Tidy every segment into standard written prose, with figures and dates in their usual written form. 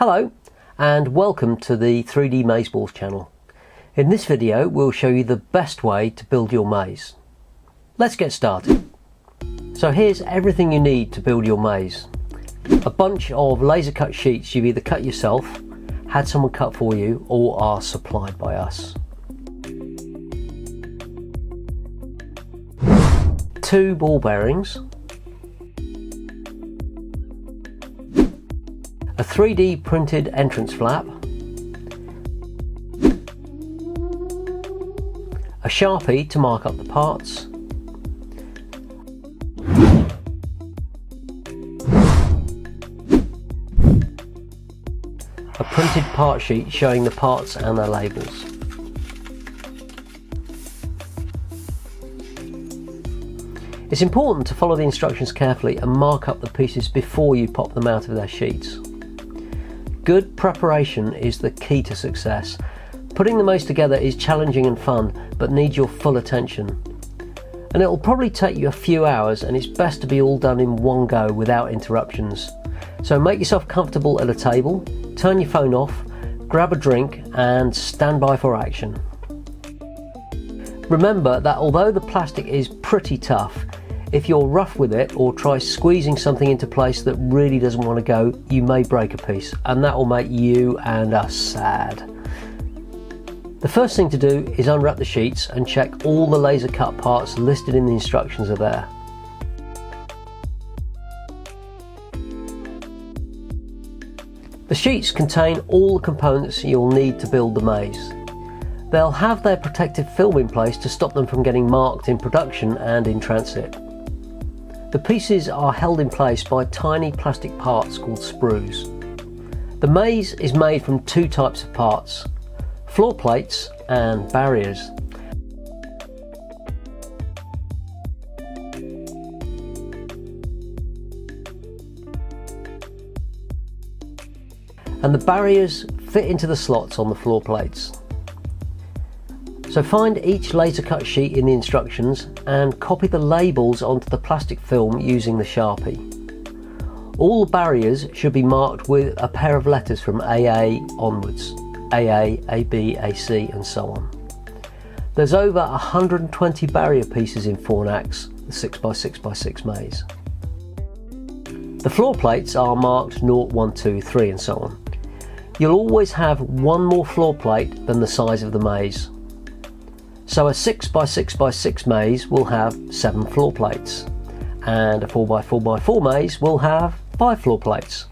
Hello and welcome to the 3D Mazeballs channel. In this video we'll show you the best way to build your maze. Let's get started. So here's everything you need to build your maze. A bunch of laser cut sheets you've either cut yourself, had someone cut for you, or are supplied by us. 2 ball bearings, a 3D printed entrance flap, a Sharpie to mark up the parts, a printed part sheet showing the parts and their labels. It's important to follow the instructions carefully and mark up the pieces before you pop them out of their sheets. Good preparation is the key to success. Putting the maze together is challenging and fun, but needs your full attention. And it will probably take you a few hours, and it's best to be all done in one go without interruptions. So make yourself comfortable at a table, turn your phone off, grab a drink and stand by for action. Remember that although the plastic is pretty tough, if you're rough with it or try squeezing something into place that really doesn't want to go, you may break a piece, and that will make you and us sad. The first thing to do is unwrap the sheets and check all the laser cut parts listed in the instructions are there. The sheets contain all the components you'll need to build the maze. They'll have their protective film in place to stop them from getting marked in production and in transit. The pieces are held in place by tiny plastic parts called sprues. The maze is made from 2 types of parts: floor plates and barriers. And the barriers fit into the slots on the floor plates. So find each laser cut sheet in the instructions and copy the labels onto the plastic film using the Sharpie. All the barriers should be marked with a pair of letters from AA onwards: AA, AB, AC and so on. There's over 120 barrier pieces in Fornax, the 6x6x6 maze. The floor plates are marked 0, 1, 2, 3 and so on. You'll always have one more floor plate than the size of the maze. So a 6x6x6 maze will have 7 floor plates, and a 4x4x4 maze will have 5 floor plates.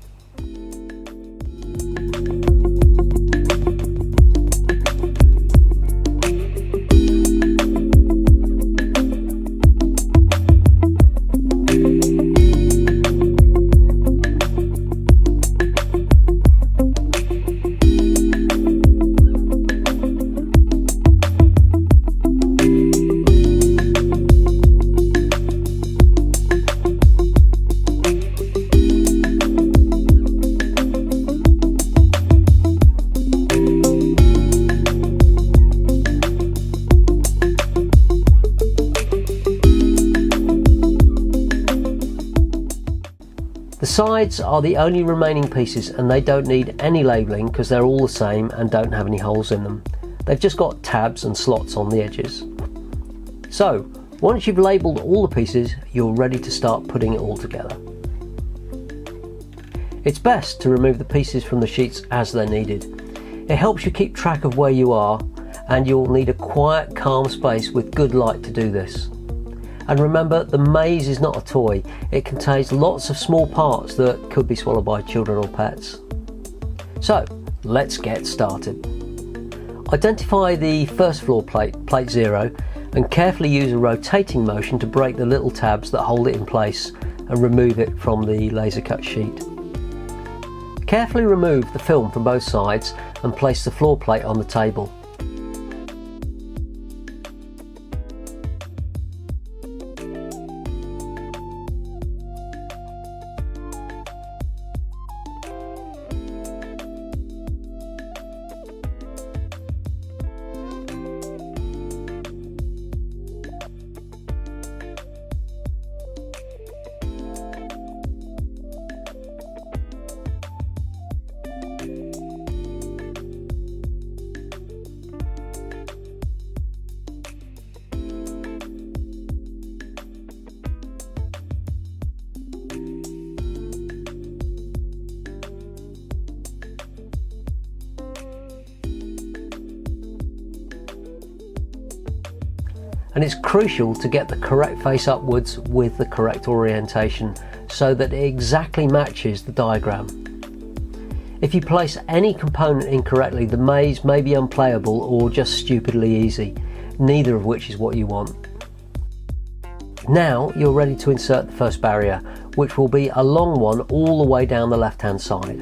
The sides are the only remaining pieces, and they don't need any labelling because they're all the same and don't have any holes in them. They've just got tabs and slots on the edges. So once you've labelled all the pieces, you're ready to start putting it all together. It's best to remove the pieces from the sheets as they're needed. It helps you keep track of where you are, and you'll need a quiet, calm space with good light to do this. And remember, the maze is not a toy. It contains lots of small parts that could be swallowed by children or pets. So let's get started. Identify the first floor plate, plate 0, and carefully use a rotating motion to break the little tabs that hold it in place and remove it from the laser cut sheet. Carefully remove the film from both sides and place the floor plate on the table. And it's crucial to get the correct face upwards with the correct orientation so that it exactly matches the diagram. If you place any component incorrectly, the maze may be unplayable or just stupidly easy, neither of which is what you want. Now you're ready to insert the first barrier, which will be a long one all the way down the left hand side.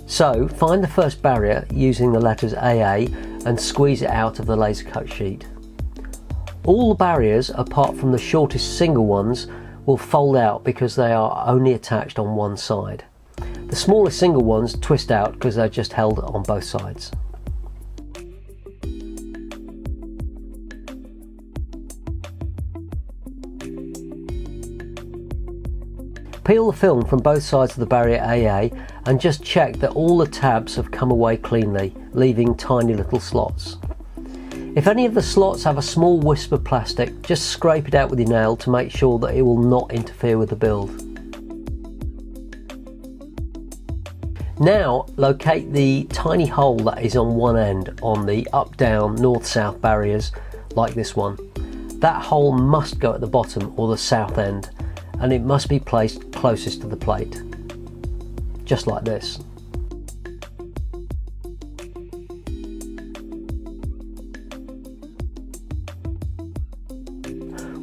So find the first barrier using the letters AA and squeeze it out of the laser cut sheet. All the barriers, apart from the shortest single ones, will fold out because they are only attached on one side. The smallest single ones twist out because they're just held on both sides. Peel the film from both sides of the barrier AA and just check that all the tabs have come away cleanly, leaving tiny little slots. If any of the slots have a small wisp of plastic, just scrape it out with your nail to make sure that it will not interfere with the build. Now locate the tiny hole that is on one end on the up-down, north-south barriers like this one. That hole must go at the bottom or the south end, and it must be placed closest to the plate, just like this.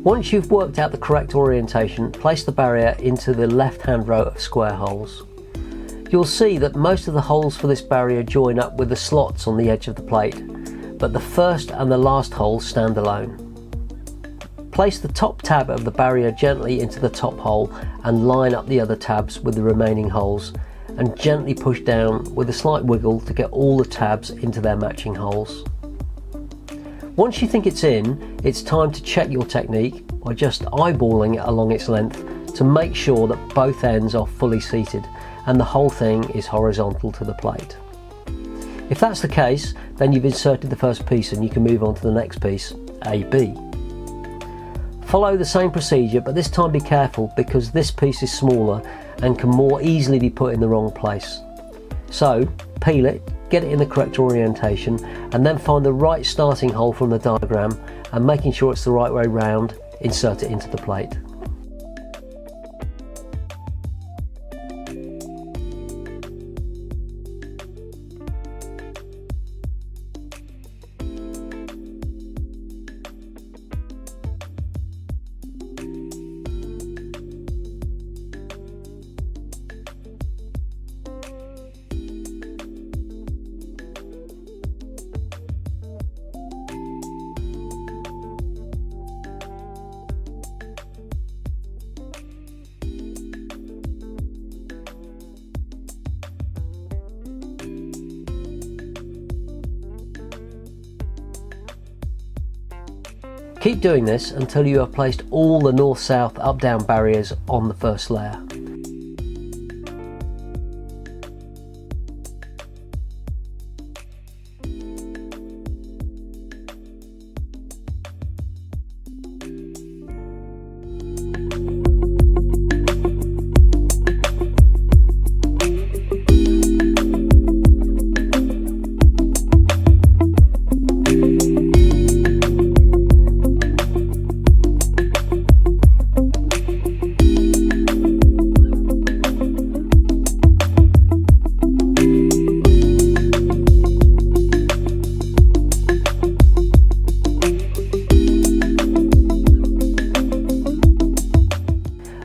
Once you've worked out the correct orientation, place the barrier into the left-hand row of square holes. You'll see that most of the holes for this barrier join up with the slots on the edge of the plate, but the first and the last holes stand alone. Place the top tab of the barrier gently into the top hole and line up the other tabs with the remaining holes, and gently push down with a slight wiggle to get all the tabs into their matching holes. Once you think it's in, it's time to check your technique by just eyeballing it along its length to make sure that both ends are fully seated and the whole thing is horizontal to the plate. If that's the case, then you've inserted the first piece and you can move on to the next piece, AB. Follow the same procedure, but this time be careful because this piece is smaller and can more easily be put in the wrong place. So peel it, get it in the correct orientation, and then find the right starting hole from the diagram, and making sure it's the right way round, insert it into the plate. Keep doing this until you have placed all the north-south up-down barriers on the first layer.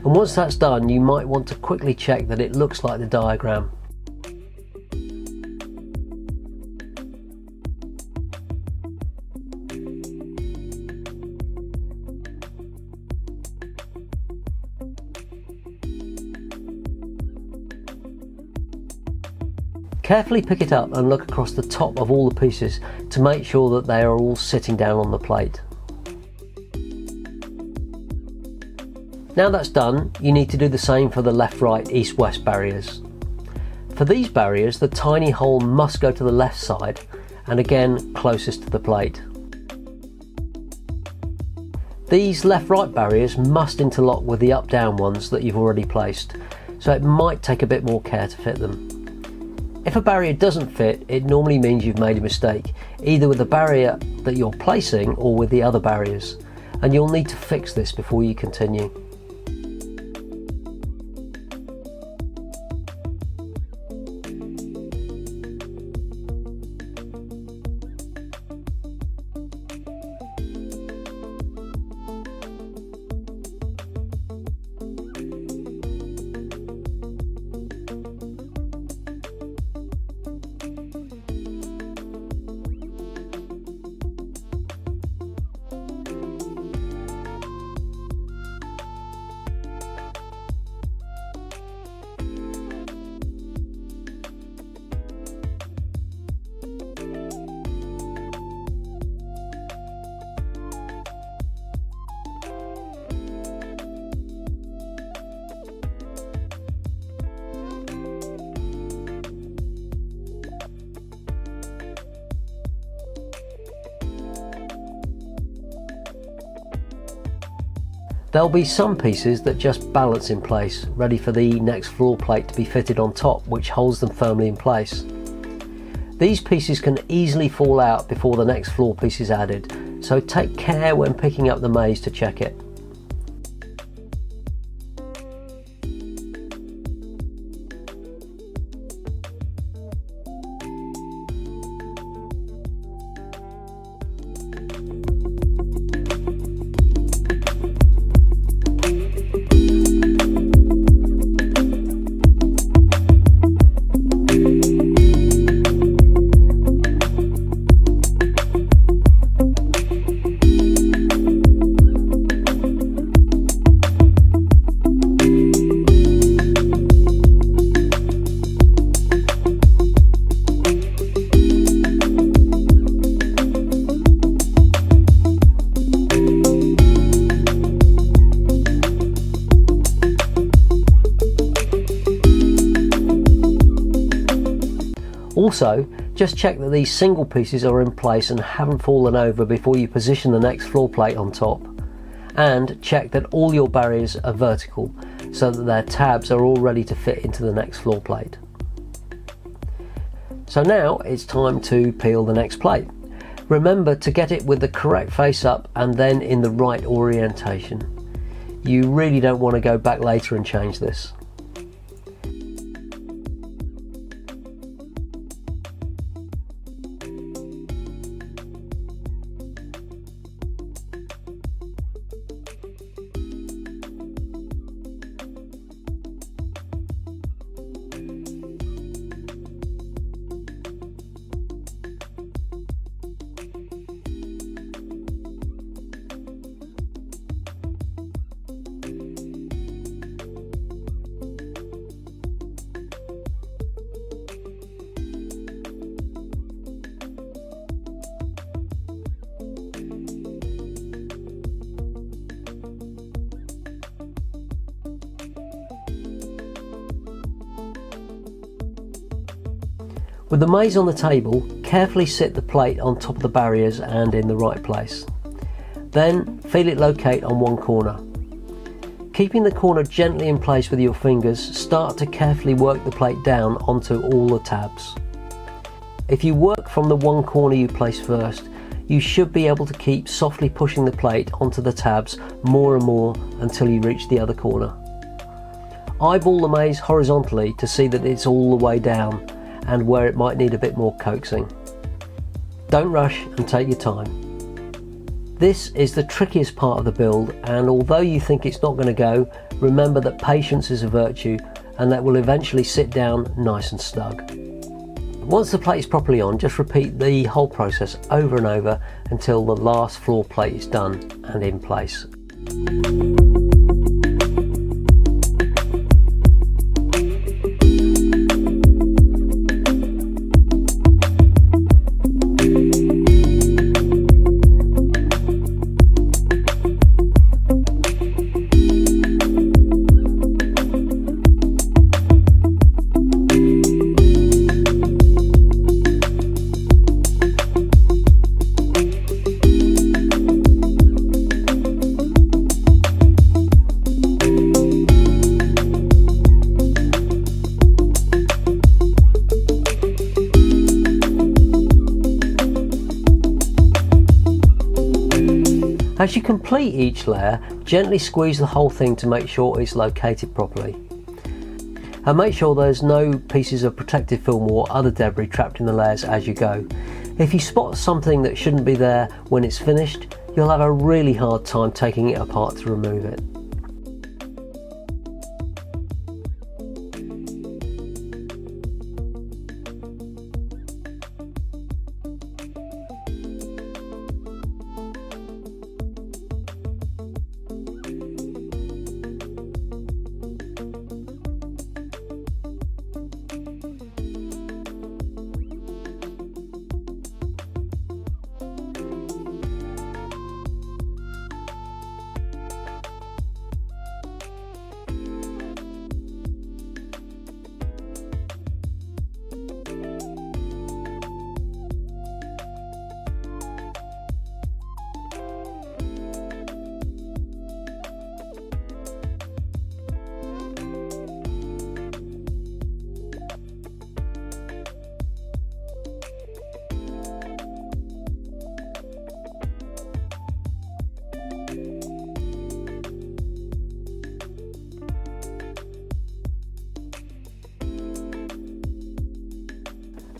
And once that's done, you might want to quickly check that it looks like the diagram. Carefully pick it up and look across the top of all the pieces to make sure that they are all sitting down on the plate. Now that's done, you need to do the same for the left, right, east, west barriers. For these barriers, the tiny hole must go to the left side, and again closest to the plate. These left-right barriers must interlock with the up-down ones that you've already placed, so it might take a bit more care to fit them. If a barrier doesn't fit, it normally means you've made a mistake, either with the barrier that you're placing or with the other barriers, and you'll need to fix this before you continue. There'll be some pieces that just balance in place, ready for the next floor plate to be fitted on top, which holds them firmly in place. These pieces can easily fall out before the next floor piece is added, so take care when picking up the maze to check it. Also, just check that these single pieces are in place and haven't fallen over before you position the next floor plate on top. And check that all your barriers are vertical so that their tabs are all ready to fit into the next floor plate. So now it's time to peel the next plate. Remember to get it with the correct face up and then in the right orientation. You really don't want to go back later and change this. With the maze on the table, carefully sit the plate on top of the barriers and in the right place. Then feel it locate on one corner. Keeping the corner gently in place with your fingers, start to carefully work the plate down onto all the tabs. If you work from the one corner you place first, you should be able to keep softly pushing the plate onto the tabs more and more until you reach the other corner. Eyeball the maze horizontally to see that it's all the way down and where it might need a bit more coaxing. Don't rush and take your time. This is the trickiest part of the build, and although you think it's not going to go, remember that patience is a virtue and that will eventually sit down nice and snug. Once the plate is properly on, just repeat the whole process over and over until the last floor plate is done and in place. As you complete each layer, gently squeeze the whole thing to make sure it's located properly. And make sure there's no pieces of protective film or other debris trapped in the layers as you go. If you spot something that shouldn't be there when it's finished, you'll have a really hard time taking it apart to remove it.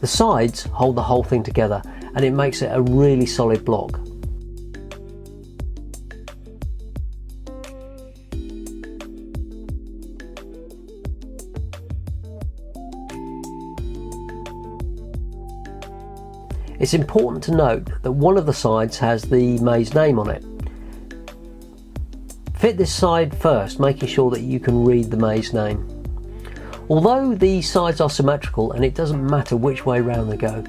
The sides hold the whole thing together and it makes it a really solid block. It's important to note that one of the sides has the maze name on it. Fit this side first, making sure that you can read the maze name. Although these sides are symmetrical and it doesn't matter which way round they go,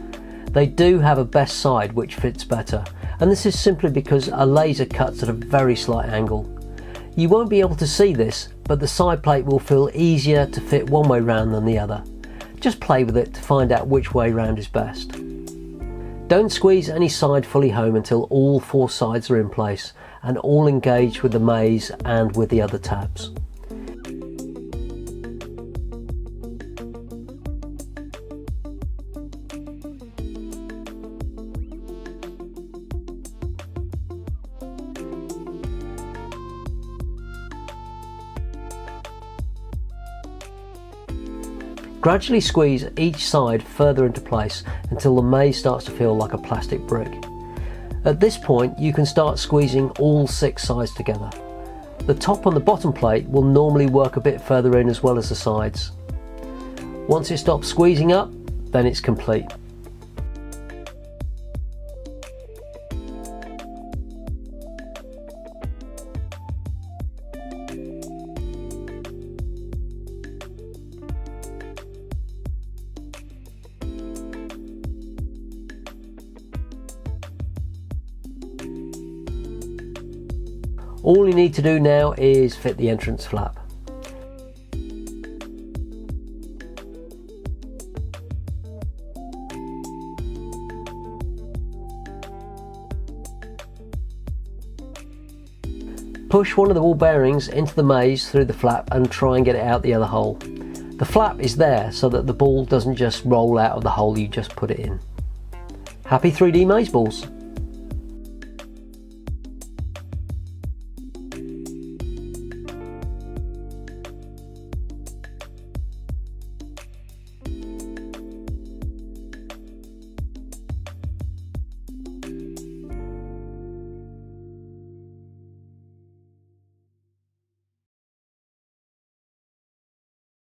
they do have a best side which fits better, and this is simply because a laser cuts at a very slight angle. You won't be able to see this, but the side plate will feel easier to fit one way round than the other. Just play with it to find out which way round is best. Don't squeeze any side fully home until all four sides are in place and all engaged with the maze and with the other tabs. Gradually squeeze each side further into place until the maze starts to feel like a plastic brick. At this point you can start squeezing all 6 sides together. The top and the bottom plate will normally work a bit further in as well as the sides. Once it stops squeezing up, then it's complete. All you need to do now is fit the entrance flap. Push one of the ball bearings into the maze through the flap and try and get it out the other hole. The flap is there so that the ball doesn't just roll out of the hole you just put it in. Happy 3D maze balls!